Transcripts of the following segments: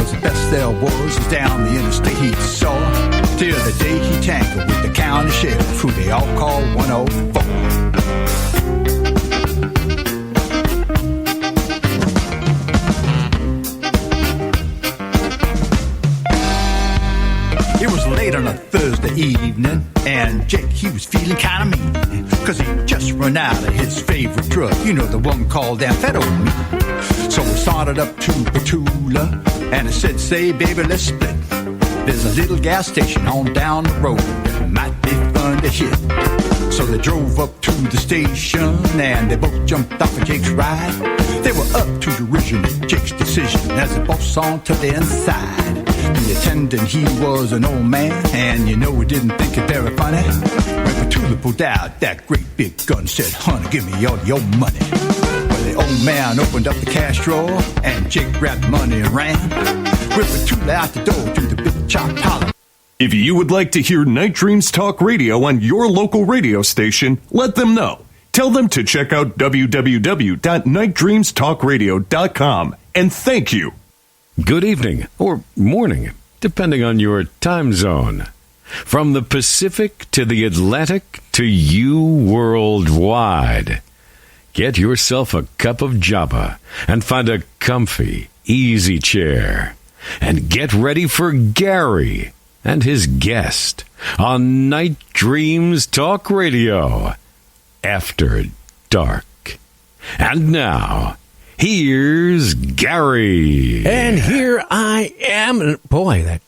'cause the best there was down the interstate he saw, till the day he tangled with the county sheriff, who they all call 104. It was late on a Thursday evening, and Jake, he was feeling kind of mean, 'cause he just run out of his favorite drug, you know, the one called amphetamine. So we started up to Petula, and I said, say, baby, let's split. There's a little gas station on down the road that might be fun to hit. So they drove up to the station, and they both jumped off of Jake's ride. They were up to derision at Jake's decision as they both saw to the inside. The attendant, he was an old man, and you know we didn't think it very funny. When Petula pulled out that great big gun, said, honey, give me all your money. Well, the old man opened up the cash drawer, and Jake grabbed the money and ran. With Petula out the door to the big chop collar. If you would like to hear Night Dreams Talk Radio on your local radio station, let them know. Tell them to check out www.nightdreamstalkradio.com, and thank you. Good evening, or morning, depending on your time zone. From the Pacific to the Atlantic to you worldwide. Get yourself a cup of Java and find a comfy, easy chair. And get ready for Gary and his guest on Night Dreams Talk Radio After Dark. And now, here's Gary. And here I am. And boy, that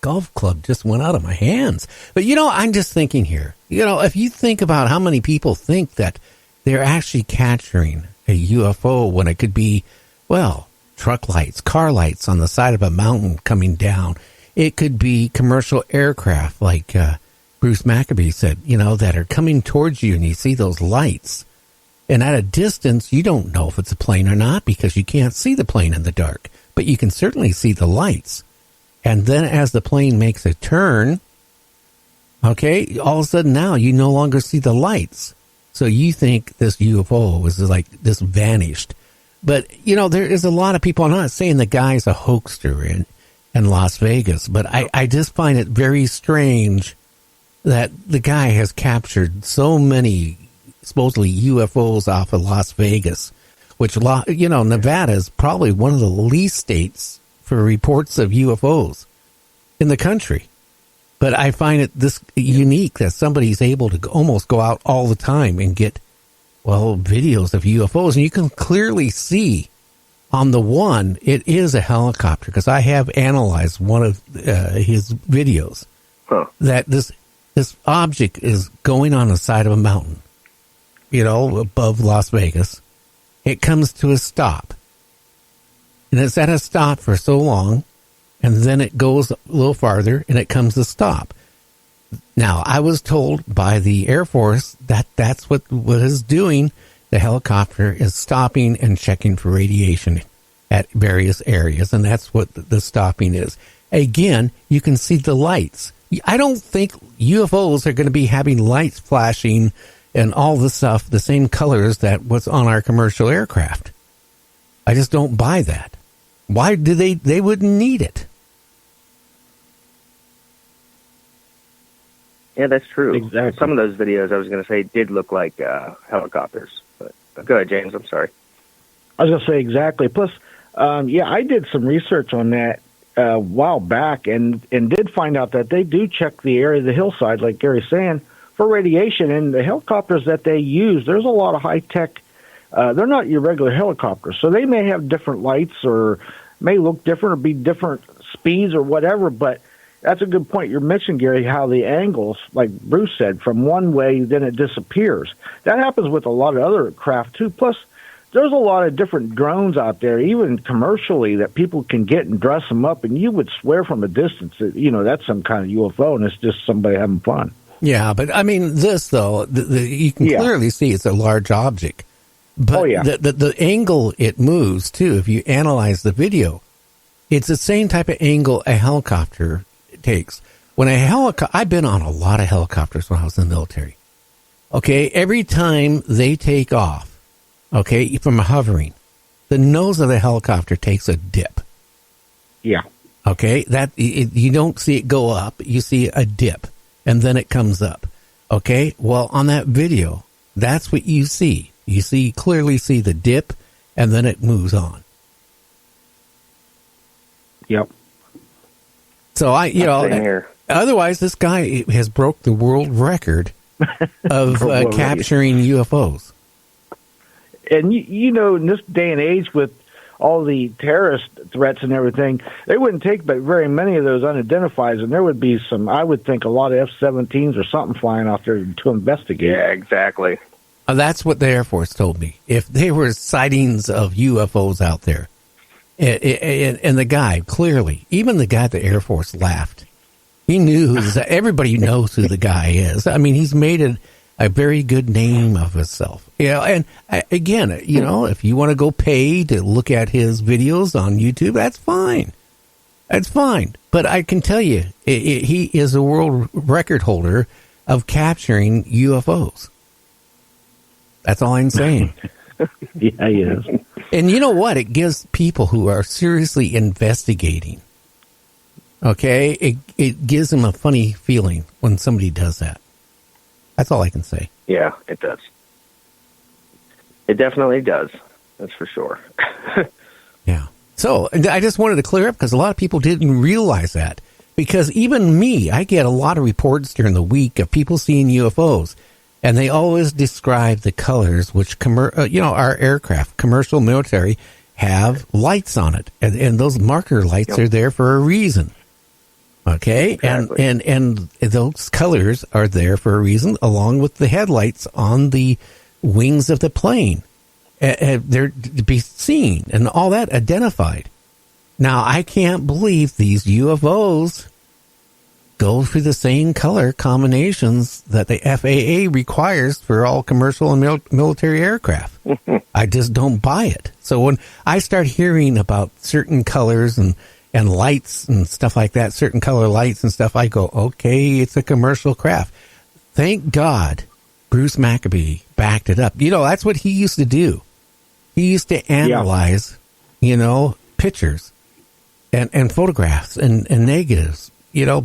golf club just went out of my hands. But, you know, I'm just thinking here. You know, if you think about how many people think that they're actually capturing a UFO when it could be, well, truck lights, car lights on the side of a mountain coming down. It could be commercial aircraft like Bruce Maccabee said, you know, that are coming towards you and you see those lights. And at a distance, you don't know if it's a plane or not because you can't see the plane in the dark. But you can certainly see the lights. And then as the plane makes a turn, okay, all of a sudden now you no longer see the lights. So you think this UFO was like this vanished. But, you know, there is a lot of people, I'm not saying the guy's a hoaxer in Las Vegas, but I just find it very strange that the guy has captured so many supposedly UFOs off of Las Vegas, which, you know, Nevada is probably one of the least states for reports of UFOs in the country. But I find it this unique that somebody's able to almost go out all the time and get, well, videos of UFOs. And you can clearly see on the one, it is a helicopter, because I have analyzed one of his videos, that this object is going on the side of a mountain, you know, above Las Vegas. It comes to a stop. And it's at a stop for so long, and then it goes a little farther, and it comes to stop. Now, I was told by the Air Force that that's what is doing. The helicopter is stopping and checking for radiation at various areas, and that's what the stopping is. Again, you can see the lights. I don't think UFOs are going to be having lights flashing and all the stuff, the same colors that what's on our commercial aircraft. I just don't buy that. Why do they wouldn't need it? Yeah, that's true. Exactly. Some of those videos, I was going to say, did look like helicopters. But go ahead, James. I'm sorry. I was going to say exactly. Plus, I did some research on that a while back and did find out that they do check the area of the hillside, like Gary's saying, for radiation. And the helicopters that they use, there's a lot of high-tech. They're not your regular helicopters, so they may have different lights or may look different or be different speeds or whatever, but that's a good point. You're mentioning, Gary, how the angles, like Bruce said, from one way, then it disappears. That happens with a lot of other craft, too. Plus, there's a lot of different drones out there, even commercially, that people can get and dress them up, and you would swear from a distance that, you know, that's some kind of UFO, and it's just somebody having fun. Yeah, but, I mean, this, though, you can clearly see it's a large object. But the angle it moves, too, if you analyze the video, it's the same type of angle a helicopter takes. When I've been on a lot of helicopters when I was in the military. Okay, every time they take off, okay, from hovering, the nose of the helicopter takes a dip. Yeah. Okay, you don't see it go up. You see a dip, and then it comes up. Okay, well, on that video, that's what you see. You clearly see the dip, and then it moves on. Yep. So otherwise, this guy has broke the world record of capturing UFOs. And you know, in this day and age with all the terrorist threats and everything, they wouldn't take but very many of those unidentifieds, and there would be some, I would think, a lot of F-17s or something flying out there to investigate. Yeah, exactly. That's what the Air Force told me. If there were sightings of UFOs out there, and the guy, clearly, even the guy at the Air Force laughed. He knew everybody knows who the guy is. I mean, he's made a very good name of himself. And again, if you want to go pay to look at his videos on YouTube, that's fine. That's fine. But I can tell you, he is a world record holder of capturing UFOs. That's all I'm saying. Yeah, he is. And you know what? It gives people who are seriously investigating, okay, it gives them a funny feeling when somebody does that. That's all I can say. Yeah, it does. It definitely does. That's for sure. Yeah. So I just wanted to clear up because a lot of people didn't realize that. Because even me, I get a lot of reports during the week of people seeing UFOs. And they always describe the colors, which, our aircraft, commercial, military, have lights on it. And those marker lights are there for a reason. Okay? Exactly. And those colors are there for a reason, along with the headlights on the wings of the plane. They're to be seen and all that identified. Now, I can't believe these UFOs go through the same color combinations that the FAA requires for all commercial and military aircraft. I just don't buy it. So when I start hearing about certain colors and lights and stuff like that, certain color lights and stuff, I go, okay, it's a commercial craft. Thank God Bruce Maccabee backed it up. That's what he used to do. He used to analyze, pictures and photographs and negatives,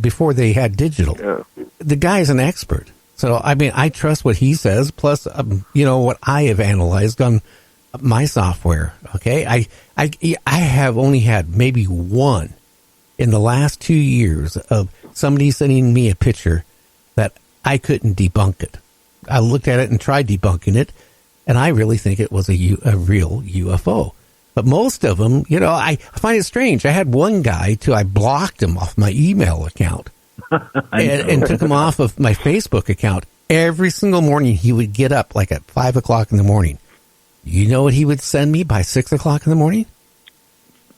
before they had digital. Yeah. The guy's an expert. So, I mean, I trust what he says, plus, what I have analyzed on my software. Okay. I have only had maybe one in the last 2 years of somebody sending me a picture that I couldn't debunk it. I looked at it and tried debunking it, and I really think it was a real UFO. But most of them, I find it strange. I had one guy, I blocked him off my email account and took him off of my Facebook account. Every single morning, he would get up like at 5 o'clock in the morning. You know what he would send me by 6 o'clock in the morning?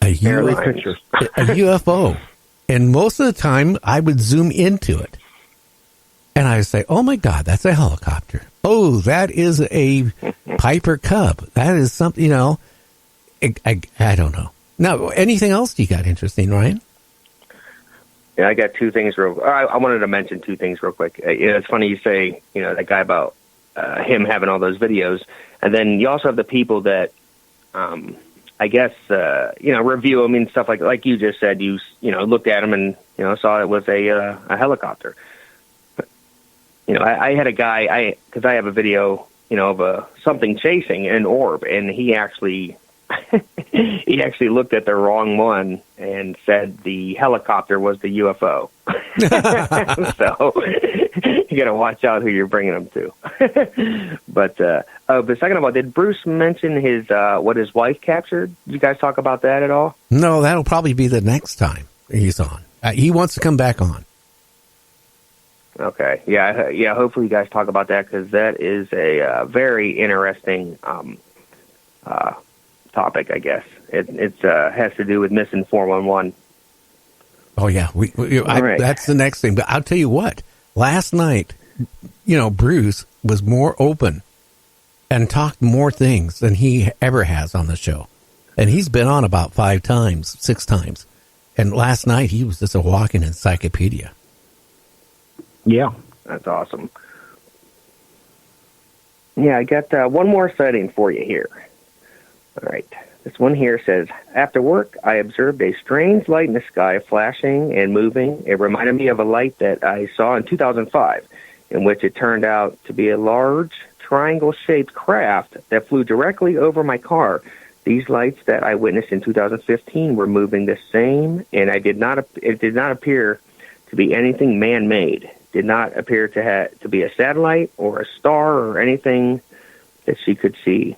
A UFO. And most of the time, I would zoom into it. And I would say, oh, my God, that's a helicopter. Oh, that is a Piper Cub. That is something, I don't know. Now, anything else you got interesting, Ryan? Yeah, I got two things I wanted to mention two things real quick. It's funny you say, that guy about him having all those videos. And then you also have the people that, I guess, review them and stuff like you just said. You looked at them and, saw it was a helicopter. But, I had a guy, because I have a video, of something chasing an orb, and he actually looked at the wrong one and said the helicopter was the UFO. So you got to watch out who you're bringing them to. But second of all, did Bruce mention what his wife captured? Did you guys talk about that at all? No, that'll probably be the next time he's on. He wants to come back on. Okay. Yeah. Hopefully you guys talk about that, because that is a very interesting topic, I guess. It has to do with missing 411. Oh, yeah. Right. That's the next thing. But I'll tell you what. Last night, Bruce was more open and talked more things than he ever has on the show. And he's been on about 5 times, 6 times. And last night, he was just a walking encyclopedia. Yeah. That's awesome. Yeah, I got one more sighting for you here. All right. This one here says, after work, I observed a strange light in the sky flashing and moving. It reminded me of a light that I saw in 2005, in which it turned out to be a large triangle-shaped craft that flew directly over my car. These lights that I witnessed in 2015 were moving the same, and it did not appear to be anything man-made. Did not appear to be a satellite or a star or anything that she could see.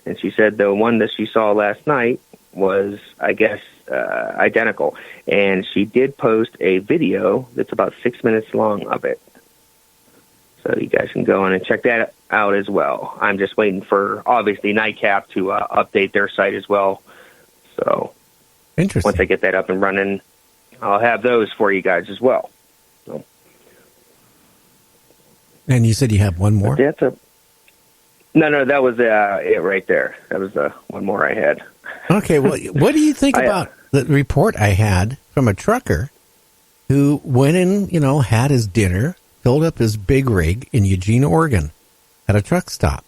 And she said the one that she saw last night was, I guess, identical. And she did post a video that's about 6 minutes long of it. So you guys can go on and check that out as well. I'm just waiting for, obviously, Nightcap to update their site as well. So Interesting. Once I get that up and running, I'll have those for you guys as well. So, and you said you have one more? No, that was it right there. That was the one more I had. Okay, well, what do you think about the report I had from a trucker who went in, had his dinner, filled up his big rig in Eugene, Oregon, at a truck stop.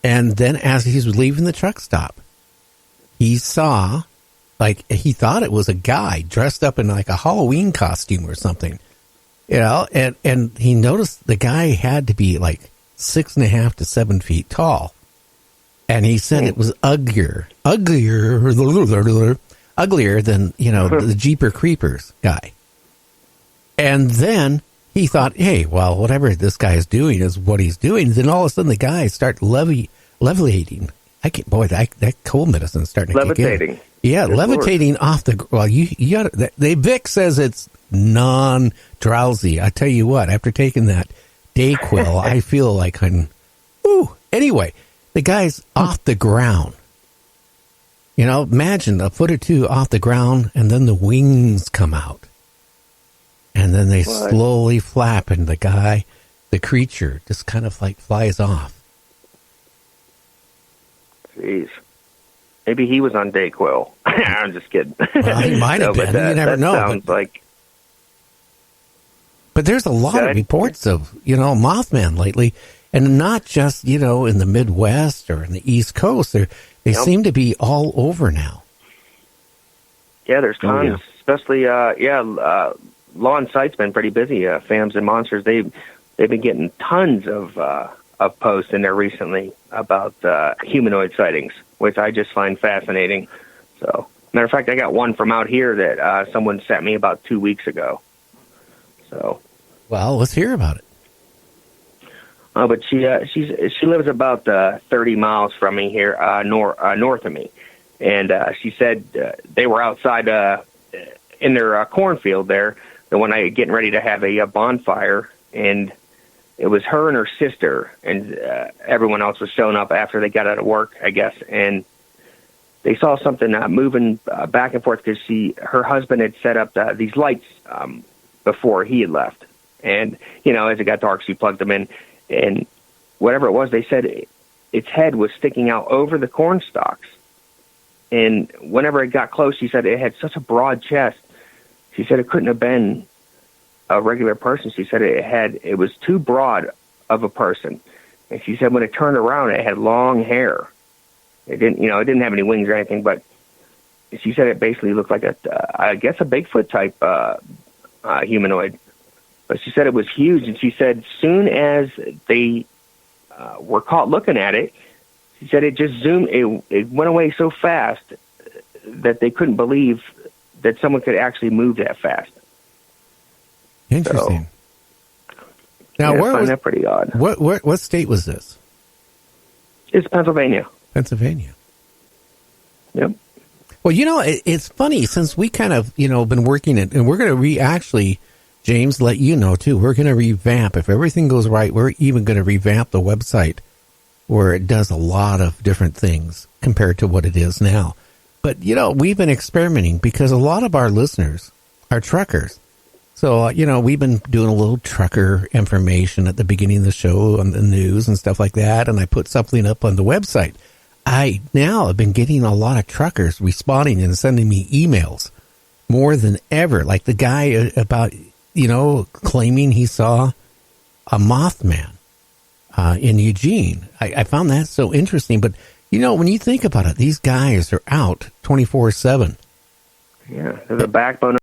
And then as he was leaving the truck stop, he saw, he thought it was a guy dressed up in like a Halloween costume or something, and he noticed the guy had to be like 6.5 to 7 feet tall. And he said it was uglier than, the Jeeper Creepers guy. And then he thought, hey, well, whatever this guy is doing is what he's doing. Then all of a sudden the guys start levitating. That cold medicine is starting to kick in. Levitating. Yeah, good levitating Lord. Off the, well, you got the Vic says it's non-drowsy. I tell you what, after taking that Dayquil, I feel like anyway, the guy's off the ground. Imagine a foot or two off the ground, and then the wings come out. And then they slowly flap, and the creature, just kind of flies off. Jeez. Maybe he was on Dayquil. I'm just kidding. Well, he might have been. You never know. Sounds like... But there's a lot of reports of, Mothman lately, and not just, in the Midwest or in the East Coast. They seem to be all over now. Yeah, there's tons, especially, Law and Sight's been pretty busy. Fams and Monsters, they've been getting tons of posts in there recently about humanoid sightings, which I just find fascinating. So, matter of fact, I got one from out here that someone sent me about 2 weeks ago. So, well, let's hear about it. But she lives about 30 miles from me here, north of me, and she said they were outside in their cornfield there, the one night getting ready to have a bonfire, and it was her and her sister, and everyone else was showing up after they got out of work, I guess, and they saw something moving back and forth because her husband had set up these lights before he had left. And, as it got dark, she plugged them in. And whatever it was, they said its head was sticking out over the corn stalks. And whenever it got close, she said it had such a broad chest. She said it couldn't have been a regular person. She said it was too broad of a person. And she said when it turned around, it had long hair. It didn't have any wings or anything, but she said it basically looked like a Bigfoot type humanoid. But she said it was huge, and she said soon as they were caught looking at it, she said it just zoomed. It went away so fast that they couldn't believe that someone could actually move that fast. Interesting. So, now, I find that pretty odd. What state was this? It's Pennsylvania. Pennsylvania. Yep. Well, it's funny since we kind of been working it, and we're going to actually. James, let you know, too, we're going to revamp. If everything goes right, we're even going to revamp the website where it does a lot of different things compared to what it is now. But, we've been experimenting because a lot of our listeners are truckers. So, we've been doing a little trucker information at the beginning of the show on the news and stuff like that. And I put something up on the website. I now have been getting a lot of truckers responding and sending me emails more than ever. Like the guy about... claiming he saw a Mothman in Eugene. I found that so interesting. But, You know, when you think about it, these guys are out 24/7. Yeah, they're the backbone